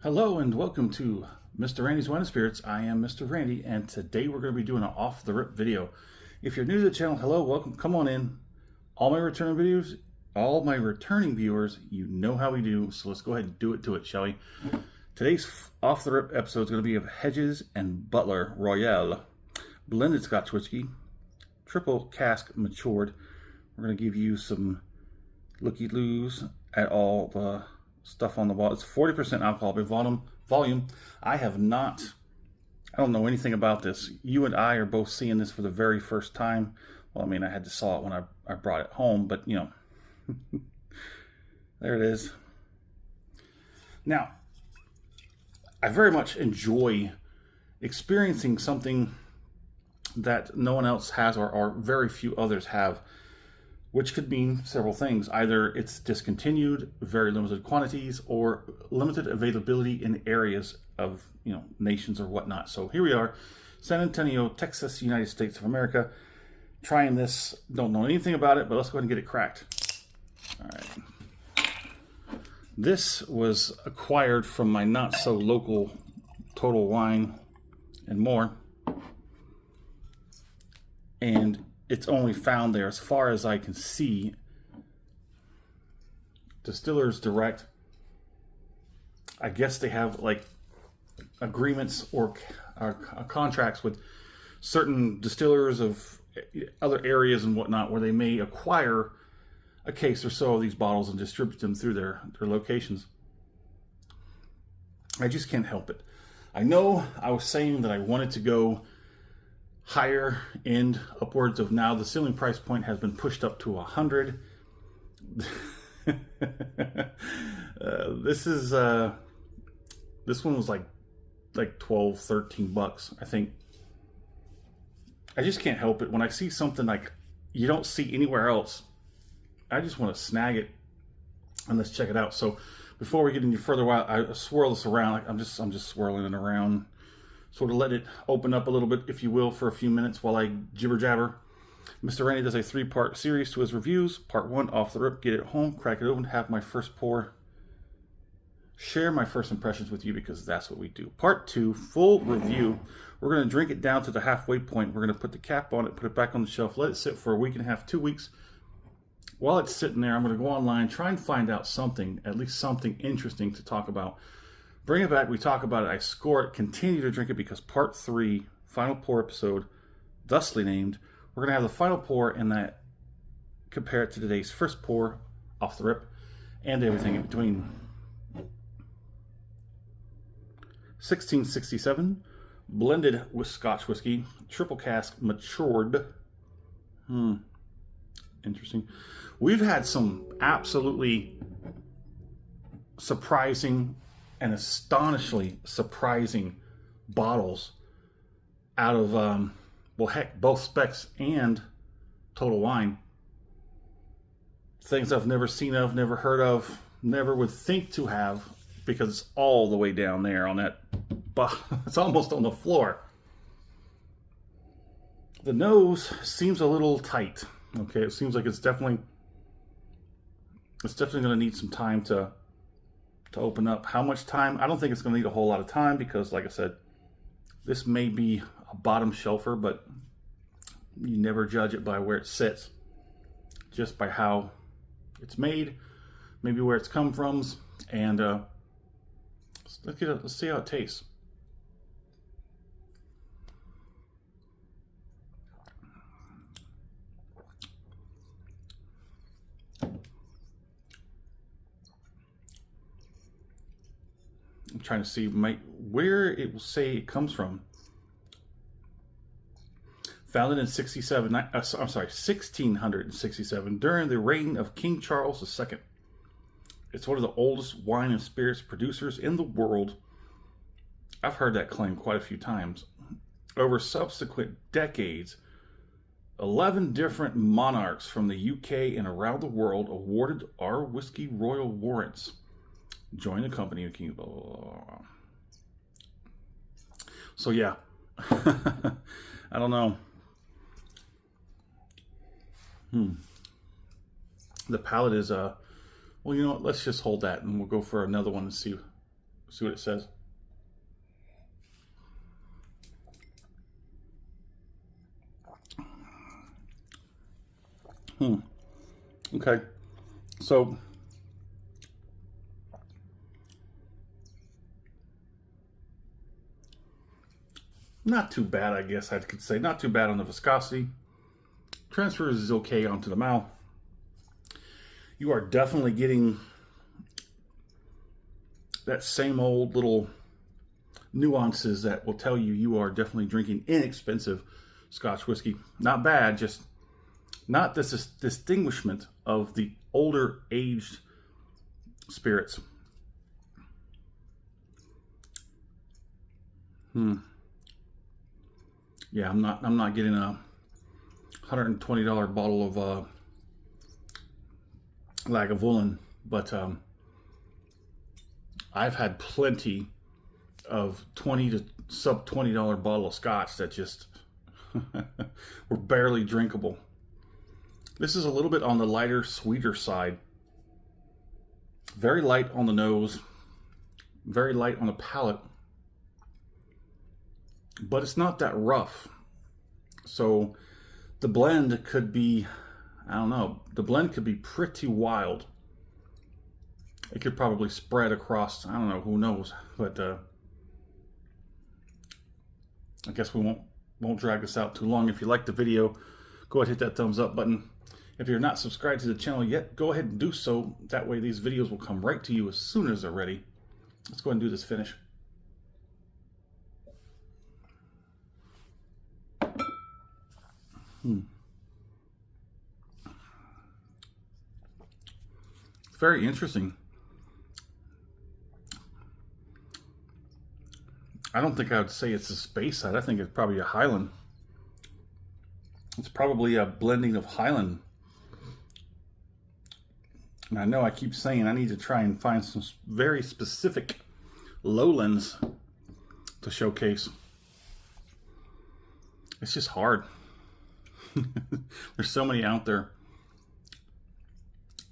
Hello and welcome to Mr. Randy's Wine and Spirits. I am Mr. Randy, and today we're going to be doing an off-the-rip video. If you're new to the channel, hello, welcome, come on in. All my returning viewers, you know how we do, so let's go ahead and do it to it, shall we? Today's off-the-rip episode is going to be of Hedges and Butler Royale blended Scotch whiskey, triple cask matured. We're going to give you some looky-loos at all the stuff on the bottle. It's 40% alcohol by volume. I don't know anything about this. You and I are both seeing this for the very first time. Well, I mean, I had to saw it when I brought it home, but you know, there it is. Now, I very much enjoy experiencing something that no one else has or very few others have, which could mean several things. Either it's discontinued, very limited quantities, or limited availability in areas of, you know, nations or whatnot. So here we are, San Antonio, Texas, United States of America, trying this. Don't know anything about it, but let's go ahead and get it cracked. All right. This was acquired from my not so local Total Wine and More, and it's only found there as far as I can see. Distillers Direct, I guess they have like agreements or contracts with certain distillers of other areas and whatnot, where they may acquire a case or so of these bottles and distribute them through their locations. I just can't help it. I know I was saying that I wanted to go higher end, upwards of, now the ceiling price point has been pushed up to 100. This one was like 12, 13 bucks, I think. I just can't help it. When I see something like you don't see anywhere else, I just want to snag it and let's check it out. So before we get any further, I swirl this around. I'm just swirling it around, sort of let it open up a little bit, if you will, for a few minutes while I jibber jabber. Mr. Randy does a 3-part series to his reviews. Part 1, off the rip, get it home, crack it open, have my first pour, share my first impressions with you, because that's what we do. Part 2, full review. We're going to drink it down to the halfway point. We're going to put the cap on it, put it back on the shelf, let it sit for a week and a half, 2 weeks. While it's sitting there, I'm going to go online, try and find out something, at least something interesting to talk about. Bring it back, we talk about it, I score it, continue to drink it, because part 3, final pour episode, thusly named, we're going to have the final pour and that compare it to today's first pour off the rip and everything in between. 1667 blended with Scotch whiskey, triple cask matured. Interesting. We've had some absolutely surprising and astonishingly surprising bottles out of, well, heck, both Specs and Total Wine. Things I've never seen of, never heard of, never would think to have, because it's all the way down there on that, it's almost on the floor. The nose seems a little tight. Okay, it seems like it's definitely going to need some time to open up. How much time? I don't think it's going to need a whole lot of time, because, like I said, this may be a bottom shelfer, but you never judge it by where it sits, just by how it's made, maybe where it's come from, and let's see how it tastes. I'm trying to see where it will say it comes from. Founded in 1667 during the reign of King Charles II. It's one of the oldest wine and spirits producers in the world. I've heard that claim quite a few times. Over subsequent decades, 11 different monarchs from the UK and around the world awarded our whiskey royal warrants. Join the company of King. Blah, blah, blah. So yeah, I don't know. The palate is well, you know what, let's just hold that and we'll go for another one and see See what it says. Okay. So not too bad, I guess I could say. Not too bad on the viscosity. Transfer is okay onto the mouth. You are definitely getting that same old little nuances that will tell you you are definitely drinking inexpensive Scotch whiskey. Not bad, just not this distinguishment of the older aged spirits. Yeah, I'm not getting a $120 bottle of Lagavulin, but I've had plenty of $20 to sub $20 bottle of Scotch that just were barely drinkable. This is a little bit on the lighter, sweeter side. Very light on the nose, very light on the palate, but it's not that rough. So the blend could be, I don't know, the blend could be pretty wild. It could probably spread across, I don't know, who knows, but I guess we won't drag this out too long. If you like the video, go ahead and hit that thumbs up button. If you're not subscribed to the channel yet, go ahead and do so. That way these videos will come right to you as soon as they're ready. Let's go ahead and do this finish. Very interesting. I don't think I would say it's a Space Side. I think it's probably a Highland. It's probably a blending of Highland. And I know I keep saying I need to try and find some very specific lowlands to showcase. It's just hard. There's so many out there.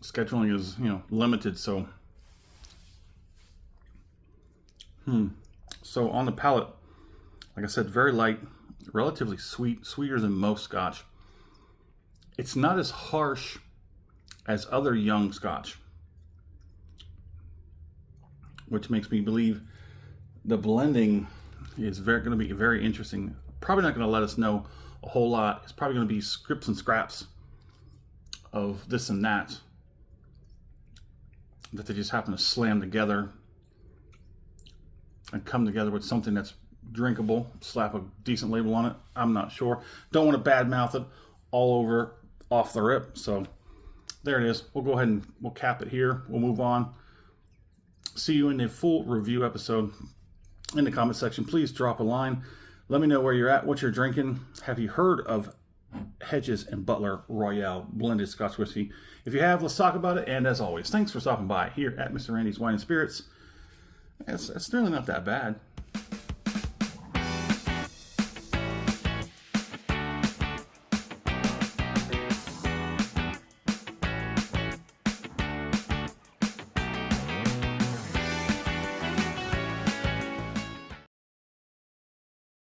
Scheduling is, limited, so. So on the palate, like I said, very light, relatively sweet, sweeter than most Scotch. It's not as harsh as other young Scotch, which makes me believe the blending is going to be very interesting. Probably not going to let us know a whole lot. It's probably going to be scripts and scraps of this and that they just happen to slam together and come together with something that's drinkable. Slap a decent label on it. I'm not sure. Don't want to badmouth it all over off the rip. So there it is. We'll go ahead and we'll cap it here. We'll move on. See you in the full review episode. In the comment section, please drop a line. Let me know where you're at, what you're drinking. Have you heard of Hedges and Butler Royale blended Scotch whiskey? If you have, let's talk about it. And as always, thanks for stopping by here at Mr. Randy's Wine and Spirits. It's really not that bad.